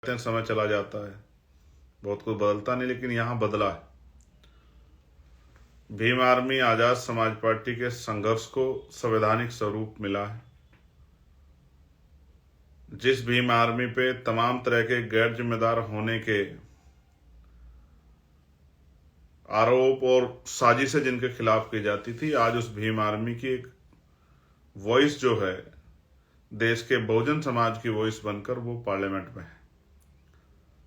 समय चला जाता है, बहुत कुछ बदलता नहीं, लेकिन यहाँ बदला है। भीम आर्मी आजाद समाज पार्टी के संघर्ष को संवैधानिक स्वरूप मिला है। जिस भीम आर्मी पे तमाम तरह के गैर जिम्मेदार होने के आरोप और साजिशें जिनके खिलाफ की जाती थी, आज उस भीम आर्मी की एक वॉइस जो है, देश के बहुजन समाज की वॉइस बनकर वो पार्लियामेंट में है।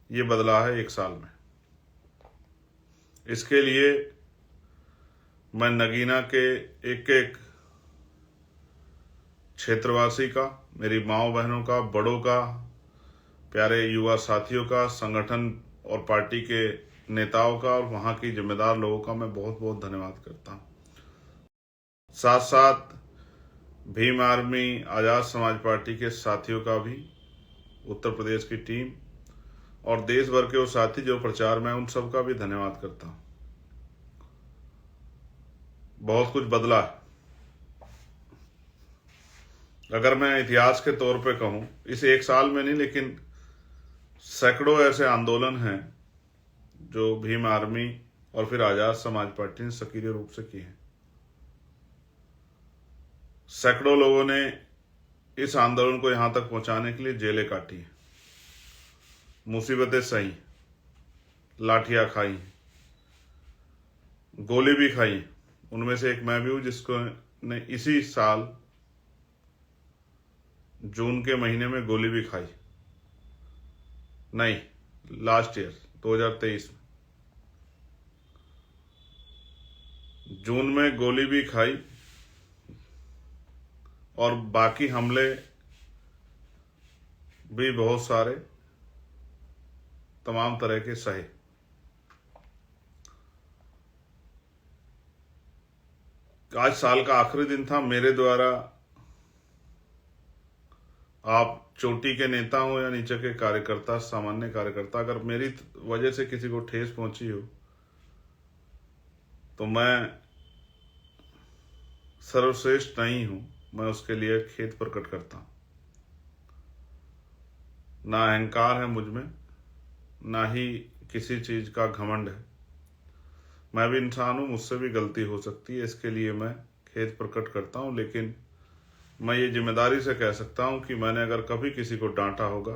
ये बदला है 1 साल में। इसके लिए मैं नगीना के एक एक क्षेत्रवासी का, मेरी माओ बहनों का, बड़ों का, प्यारे युवा साथियों का, संगठन और पार्टी के नेताओं का और वहां की जिम्मेदार लोगों का मैं बहुत बहुत धन्यवाद करता हूं। साथ साथ भीम आर्मी आजाद समाज पार्टी के साथियों का भी, उत्तर प्रदेश की टीम और देश भर के वो साथी जो प्रचार में, उन सब का भी धन्यवाद करता हूं। बहुत कुछ बदला है। अगर मैं इतिहास के तौर पे कहूं, इस 1 साल में नहीं, लेकिन सैकड़ों ऐसे आंदोलन हैं जो भीम आर्मी और फिर आजाद समाज पार्टी ने सक्रिय रूप से किए हैं। सैकड़ों लोगों ने इस आंदोलन को यहां तक पहुंचाने के लिए जेलें काटी हैं, मुसीबतें सही, लाठियां खाई, गोली भी खाई। उनमें से एक मैं भी हूं जिसको ने इसी साल जून के महीने में गोली भी खाई। नहीं, लास्ट ईयर 2023 में जून में गोली भी खाई और बाकी हमले भी बहुत सारे तमाम तरह के सहे। आज साल का आखिरी दिन था। मेरे द्वारा, आप चोटी के नेता हो या नीचे के कार्यकर्ता, सामान्य कार्यकर्ता, अगर मेरी वजह से किसी को ठेस पहुंची हो तो मैं सर्वश्रेष्ठ नहीं हूं। मैं उसके लिए खेद प्रकट करता हूं। ना अहंकार है मुझ में, ना ही किसी चीज का घमंड है। मैं भी इंसान हूं, मुझसे भी गलती हो सकती है, इसके लिए मैं खेद प्रकट करता हूं। लेकिन मैं ये जिम्मेदारी से कह सकता हूं कि मैंने अगर कभी किसी को डांटा होगा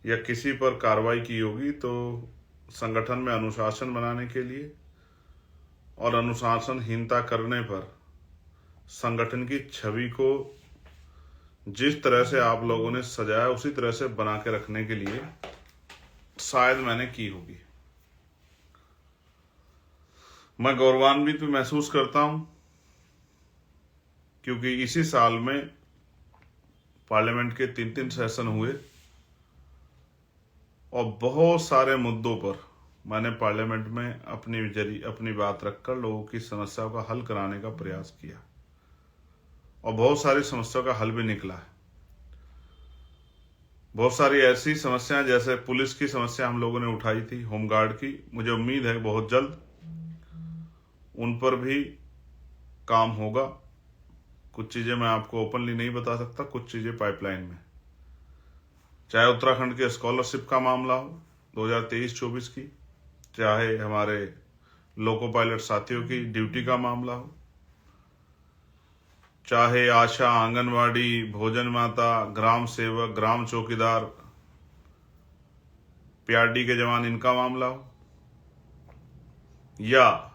या किसी पर कार्रवाई की होगी तो संगठन में अनुशासन बनाने के लिए, और अनुशासनहीनता करने पर संगठन की छवि को जिस तरह से आप लोगों ने सजाया उसी तरह से बना के रखने के लिए शायद मैंने की होगी। मैं गौरवान्वित भी महसूस करता हूं क्योंकि इसी साल में पार्लियामेंट के 3 सेशन हुए और बहुत सारे मुद्दों पर मैंने पार्लियामेंट में अपनी बात रखकर लोगों की समस्याओं का हल कराने का प्रयास किया और बहुत सारी समस्याओं का हल भी निकला है। बहुत सारी ऐसी समस्याएं, जैसे पुलिस की समस्या हम लोगों ने उठाई थी, होमगार्ड की, मुझे उम्मीद है बहुत जल्द उन पर भी काम होगा। कुछ चीजें मैं आपको ओपनली नहीं बता सकता, कुछ चीजें पाइपलाइन में, चाहे उत्तराखंड के स्कॉलरशिप का मामला हो 2023-24 की, चाहे हमारे लोको पायलट साथियों की ड्यूटी का मामला हो, चाहे आशा, आंगनवाड़ी, भोजन माता, ग्राम सेवक, ग्राम चौकीदार, पीआरडी के जवान, इनका मामला हो, या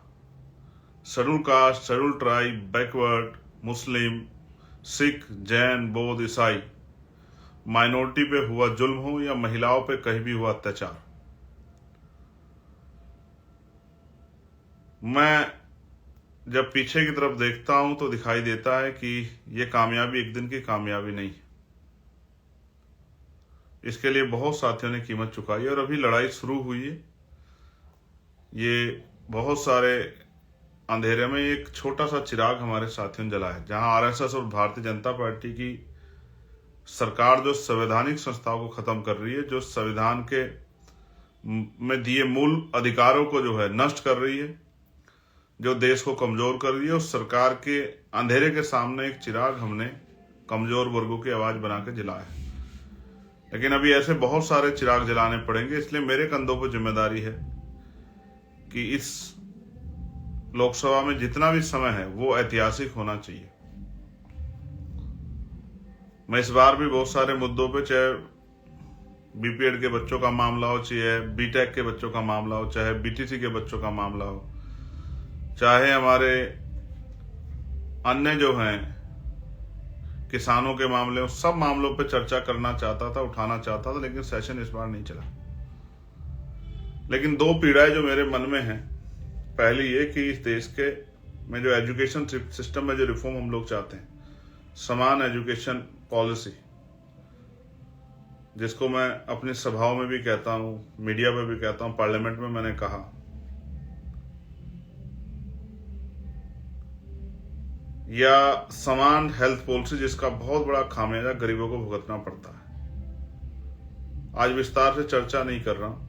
schedule caste, schedule tribe, backward, मुस्लिम, सिख, जैन, बौद्ध, ईसाई, माइनॉरिटी पे हुआ जुल्म हो या महिलाओं पे कहीं भी हुआ अत्याचार। मैं जब पीछे की तरफ देखता हूं तो दिखाई देता है कि ये कामयाबी एक दिन की कामयाबी नहीं है। इसके लिए बहुत साथियों ने कीमत चुकाई है और अभी लड़ाई शुरू हुई है। ये बहुत सारे अंधेरे में एक छोटा सा चिराग हमारे साथियों ने जलाया, जहां आरएसएस और भारतीय जनता पार्टी की सरकार जो संवैधानिक संस्थाओं को खत्म कर रही है, जो संविधान के में दिए मूल अधिकारों को जो है नष्ट कर रही है, जो देश को कमजोर कर रही है, उस सरकार के अंधेरे के सामने एक चिराग हमने कमजोर वर्गों की आवाज बना के जलाया। लेकिन अभी ऐसे बहुत सारे चिराग जलाने पड़ेंगे। इसलिए मेरे कंधों पर जिम्मेदारी है कि इस लोकसभा में जितना भी समय है वो ऐतिहासिक होना चाहिए। मैं इस बार भी बहुत सारे मुद्दों पे, चाहे बीपीएड के बच्चों का मामला हो, चाहे बीटेक के बच्चों का मामला हो, चाहे बीटीसी के बच्चों का मामला हो, चाहे हमारे अन्य जो हैं किसानों के मामले हो, सब मामलों पे चर्चा करना चाहता था, उठाना चाहता था, लेकिन सेशन इस बार नहीं चला। लेकिन दो पीड़ाएं जो मेरे मन में हैं, पहली ये कि इस देश के में जो एजुकेशन सिस्टम में जो रिफॉर्म हम लोग चाहते हैं, समान एजुकेशन पॉलिसी, जिसको मैं अपनी सभाओं में भी कहता हूं, मीडिया में भी कहता हूं, पार्लियामेंट में मैंने कहा, या समान हेल्थ पॉलिसी, जिसका बहुत बड़ा खामियाजा गरीबों को भुगतना पड़ता है। आज विस्तार से चर्चा नहीं कर रहा हूं।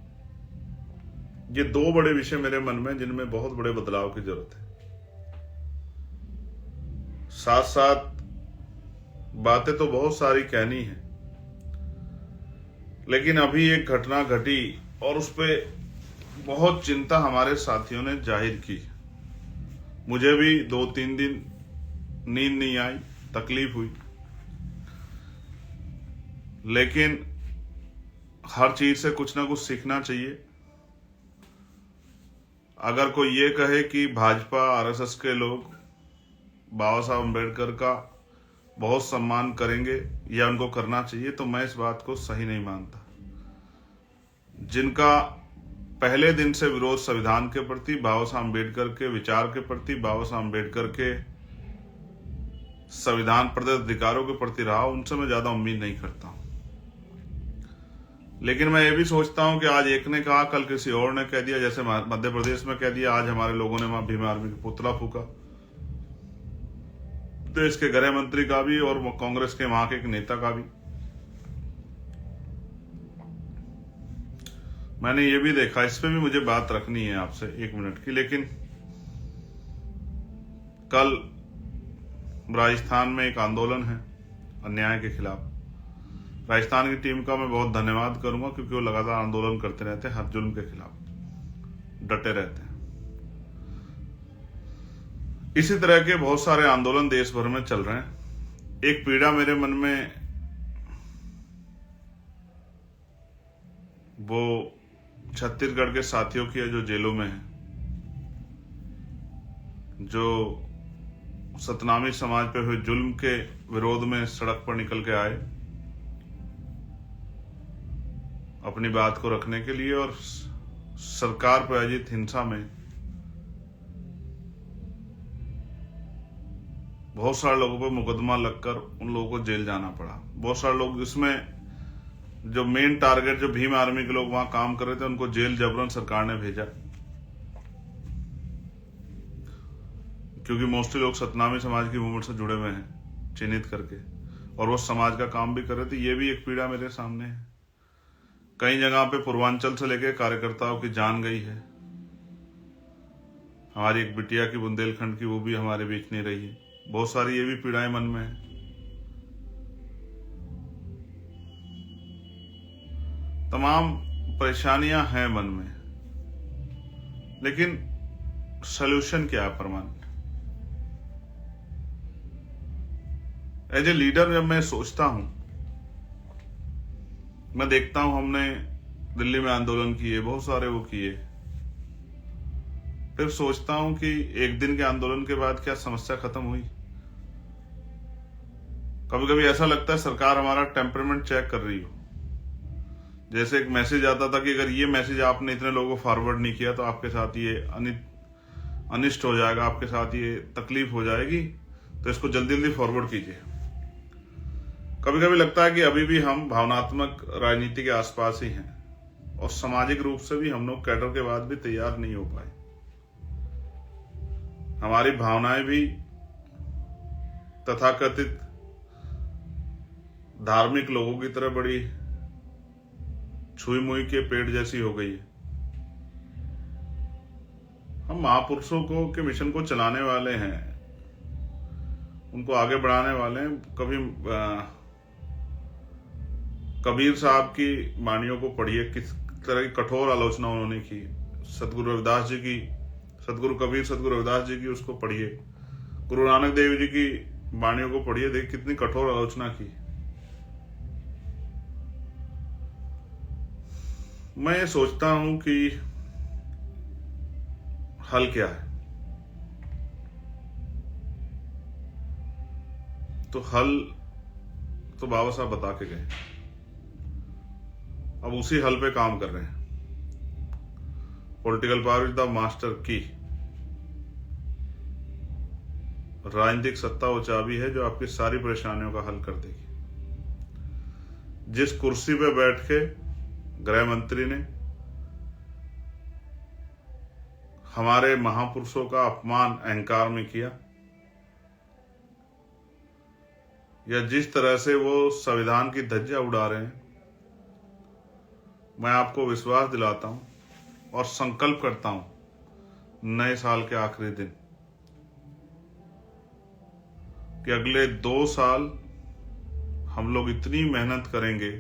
ये दो बड़े विषय मेरे मन में जिनमें बहुत बड़े बदलाव की जरूरत है। साथ साथ बातें तो बहुत सारी कहनी है, लेकिन अभी एक घटना घटी और उस पर बहुत चिंता हमारे साथियों ने जाहिर की। मुझे भी 2-3 दिन नींद नहीं आई, तकलीफ हुई, लेकिन हर चीज से कुछ ना कुछ सीखना चाहिए। अगर कोई ये कहे कि भाजपा आरएसएस के लोग बाबा साहब अम्बेडकर का बहुत सम्मान करेंगे या उनको करना चाहिए, तो मैं इस बात को सही नहीं मानता। जिनका पहले दिन से विरोध संविधान के प्रति, बाबा साहब अम्बेडकर के विचार के प्रति, बाबा साहब अम्बेडकर के संविधान प्रदत्त अधिकारों के प्रति रहा, उनसे मैं ज्यादा उम्मीद नहीं करता हूं। लेकिन मैं ये भी सोचता हूं कि आज एक ने कहा, कल किसी और ने कह दिया। जैसे मध्य प्रदेश में कह दिया, आज हमारे लोगों ने वहां भीम आर्मी का पुतला फूका, देश के गृह मंत्री का भी और कांग्रेस के वहां के एक नेता का भी। मैंने ये भी देखा, इस पे भी मुझे बात रखनी है आपसे 1 मिनट की। लेकिन कल राजस्थान में एक आंदोलन है अन्याय के खिलाफ। राजस्थान की टीम का मैं बहुत धन्यवाद करूंगा, क्योंकि वो लगातार आंदोलन करते रहते हैं, हर जुल्म के खिलाफ डटे रहते हैं। इसी तरह के बहुत सारे आंदोलन देश भर में चल रहे हैं। एक पीड़ा मेरे मन में वो छत्तीसगढ़ के साथियों की है जो जेलों में है, जो सतनामी समाज पे हुए जुल्म के विरोध में सड़क पर निकल के आए अपनी बात को रखने के लिए, और सरकार पर आयोजित हिंसा में बहुत सारे लोगों पर मुकदमा लगकर उन लोगों को जेल जाना पड़ा। बहुत सारे लोग, इसमें जो मेन टारगेट जो भीम आर्मी के लोग वहां काम कर रहे थे, उनको जेल जबरन सरकार ने भेजा, क्योंकि मोस्टली लोग सतनामी समाज की मूवमेंट से जुड़े हुए हैं चिन्हित करके, और वो समाज का काम भी कर रहे थे। ये भी एक पीड़ा मेरे सामने है। कई जगह पे पूर्वांचल से लेकर कार्यकर्ताओं की जान गई है। हमारी एक बिटिया की बुंदेलखंड की, वो भी हमारे बीच नहीं रही है। बहुत सारी ये भी पीड़ाएं मन में है। तमाम परेशानियां हैं मन में, लेकिन सॉल्यूशन क्या है परमानेंट? एज ए लीडर जब मैं सोचता हूं, मैं देखता हूं हमने दिल्ली में आंदोलन किए, बहुत सारे वो किए, फिर सोचता हूं कि एक दिन के आंदोलन के बाद क्या समस्या खत्म हुई? कभी कभी ऐसा लगता है सरकार हमारा टेम्परामेंट चेक कर रही हो। जैसे एक मैसेज आता था कि अगर ये मैसेज आपने इतने लोगों को फॉरवर्ड नहीं किया तो आपके साथ ये अनिष्ट हो जाएगा, आपके साथ ये तकलीफ हो जाएगी, तो इसको जल्दी जल्दी फॉरवर्ड कीजिए। कभी कभी लगता है कि अभी भी हम भावनात्मक राजनीति के आसपास ही हैं, और सामाजिक रूप से भी हम लोग कैडर के बाद भी तैयार नहीं हो पाए। हमारी भावनाएं भी तथाकथित धार्मिक लोगों की तरह बड़ी छुई मुई के पेड़ जैसी हो गई है। हम महापुरुषों को के मिशन को चलाने वाले हैं, उनको आगे बढ़ाने वाले हैं। कभी कबीर साहब की वाणियों को पढ़िए, किस तरह की कठोर आलोचना उन्होंने की। सदगुरु रविदास जी की, सदगुरु कबीर सदगुरु रविदास जी की उसको पढ़िए। गुरु नानक देव जी की वाणियों को पढ़िए, देख कितनी कठोर आलोचना की। मैं ये सोचता हूं कि हल क्या है, तो हल तो बाबा साहब बता के गए, अब उसी हल पे काम कर रहे हैं। Political power is the master की। राजनीतिक सत्ता वो चाबी है जो आपकी सारी परेशानियों का हल कर देगी। जिस कुर्सी पे बैठ के गृह मंत्री ने हमारे महापुरुषों का अपमान अहंकार में किया, या जिस तरह से वो संविधान की धज्जियां उड़ा रहे हैं, मैं आपको विश्वास दिलाता हूं और संकल्प करता हूं नए साल के आखिरी दिन कि अगले 2 साल हम लोग इतनी मेहनत करेंगे,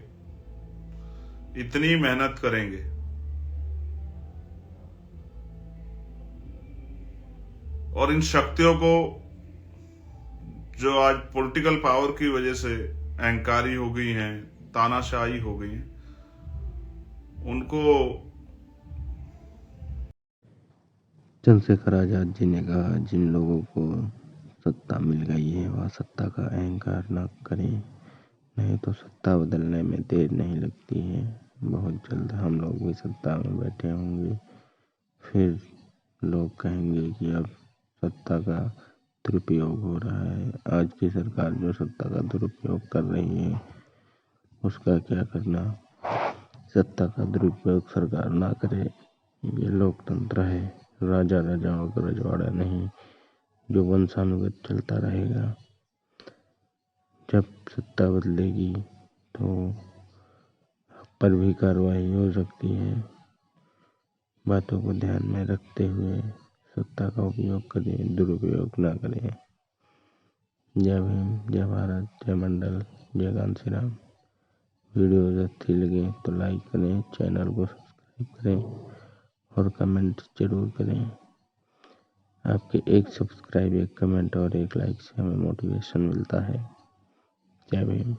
इतनी मेहनत करेंगे, और इन शक्तियों को जो आज पॉलिटिकल पावर की वजह से अहंकारी हो गई हैं, तानाशाही हो गई हैं, उनको। चंद्रशेखर आजाद जी ने कहा, जिन लोगों को सत्ता मिल गई है वह सत्ता का अहंकार न करें, नहीं तो सत्ता बदलने में देर नहीं लगती है। बहुत जल्द हम लोग भी सत्ता में बैठे होंगे, फिर लोग कहेंगे कि अब सत्ता का दुरुपयोग हो रहा है। आज की सरकार जो सत्ता का दुरुपयोग कर रही है उसका क्या करना। सत्ता का दुरुपयोग सरकार ना करे, ये लोकतंत्र है। राजा राजाओं का रजवाड़ा नहीं जो वंशानुगत चलता रहेगा। जब सत्ता बदलेगी तो पर भी कार्रवाई हो सकती है। बातों को ध्यान में रखते हुए सत्ता का उपयोग करें, दुरुपयोग ना करें। जय भीम, जय भारत, जय मंडल, जय कांसी राम। वीडियो अच्छी लगे तो लाइक करें, चैनल को सब्सक्राइब करें और कमेंट जरूर करें। आपके एक सब्सक्राइब, एक कमेंट और एक लाइक से हमें मोटिवेशन मिलता है। जय भीम।